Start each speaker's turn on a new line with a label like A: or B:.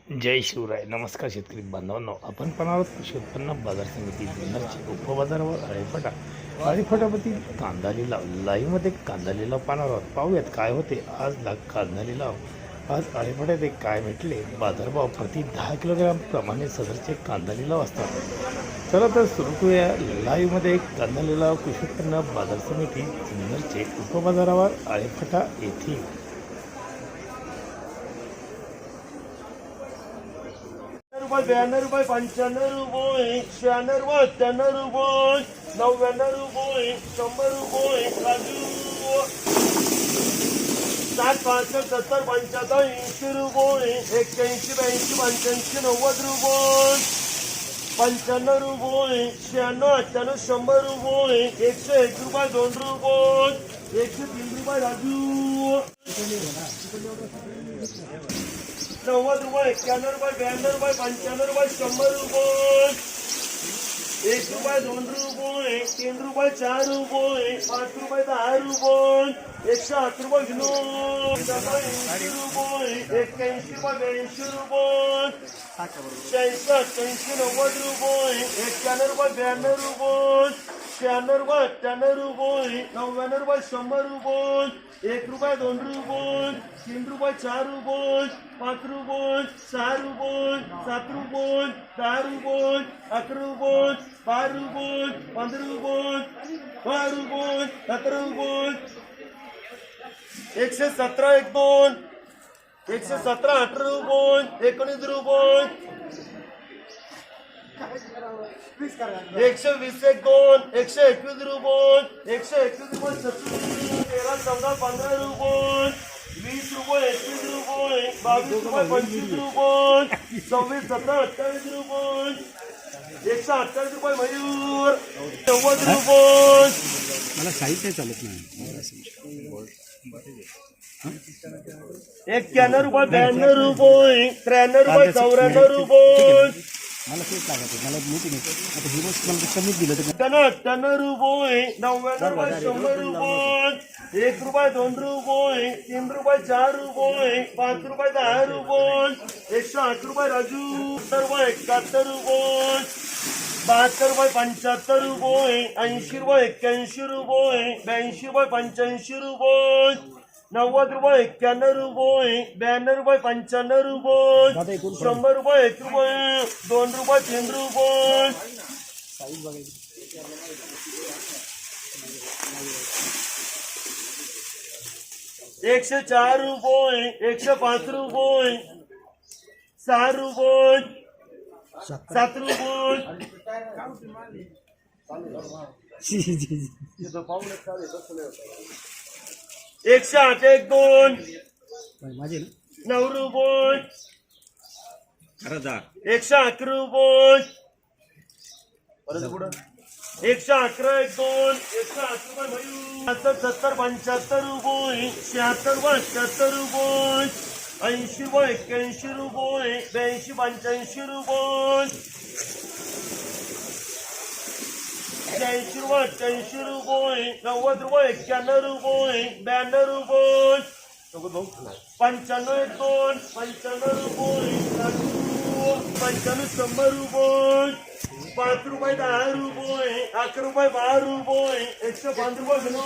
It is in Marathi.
A: जय शिवराय. नमस्कार शेतकरी बांधवांनो, आपण पण आहोत कृषी उत्पन्न बाजार समिती जुन्नरची उपबाजारावर अळीफटापती कांदा लिलाव लाईव्हमध्ये कांदा लिलाव पाहणार आहोत. पाहूयात काय होते आज कांदा लिलाव. आज अळीफट्यात एक काय भेटले बाजारभाव प्रति 10 किलोग्राम प्रमाणे सदरचे कांदा लिलाव असतात. चला तर सुरू करूया लाईव्हमध्ये एक कांदा लिलाव कृषी उत्पन्न बाजार समिती जुन्नरचे उपबाजारावर अळीफटा येथील.
B: रुपये 92 रुपये 95 रुपये 96 रुपये 98 रुपये 99 रुपये 100 रुपये काजू 60 65 70 75 80 रुपये 81 82 85 90 रुपये 95 रुपये 96 98 100 रुपये 101 रुपये 2 रुपये 103 रुपये राजू 90 रुपये 91 रुपये 92 रुपये 95 रुपये 100 रुपये 1 रुपये 2 रुपये 3 रुपये 4 रुपये 5 रुपये 10 रुपये 108 रुपये किलो 80 रुपये 81 रुपये 82 रुपये 86 88 90 रुपये 91 रुपये 92 रुपये 96 रुपये 98 रुपये 99 रुपये 100 रुपये 1 रुपये 2 रुपये 3 रुपये 4 रुपये 5 रुपये 6 रुपये 7 रुपये 10 रुपये 11 रुपये 12 रुपये 15 रुपये 12 रुपये 17 रुपये 117 1 2 117 18 रुपये 19 रुपये 120 1 2 121 रुपये 121 रुपये 13 14 15 रुपये 20 रुपये 21 रुपये 22 रुपये 25 रुपये 26 17 28 रुपये 128 रुपये मयूर 90 रुपये.
C: मला साहित्य चालत नाही.
B: 91 रुपये 92 रुपये 93 रुपये 94 रुपये
C: मला तेच लागत आहे. मला माहिती नाही आता ही वस्तू मला कमीच दिलं तर
B: 98 रुपये 99 रुपये 100 रुपये 1 रुपये 2 रुपये 3 रुपये 4 रुपये 5 रुपये 10 रुपये 108 रुपये राजू 70 रुपये 71 रुपये 72 रुपये 75 रुपये 80 रुपये 81 रुपये 82 रुपये 85 रुपये 90 रुपये 91 रुपये 92 रुपये 95 रुपये 100 रुपये 1 रुपये 2 रुपये 3 रुपये 104 रुपये 105 रुपये 6 रुपये 7 रुपये 108 1 2
C: माझे
B: 9 रुपये
C: खरं जा
B: 111 रुपये 111 1 2 108 रुपये 70 75 रुपये 76 रुपये 77 रुपये 80 रुपये 81 रुपये 82 85 रुपये 80 रुपये 80 रुपये 90 रुपये 91 रुपये 92 रुपये 95 1 2 95 रुपये 95 100 रुपये 5 रुपये 10 रुपये 11 रुपये 12 रुपये 105 रुपये किलो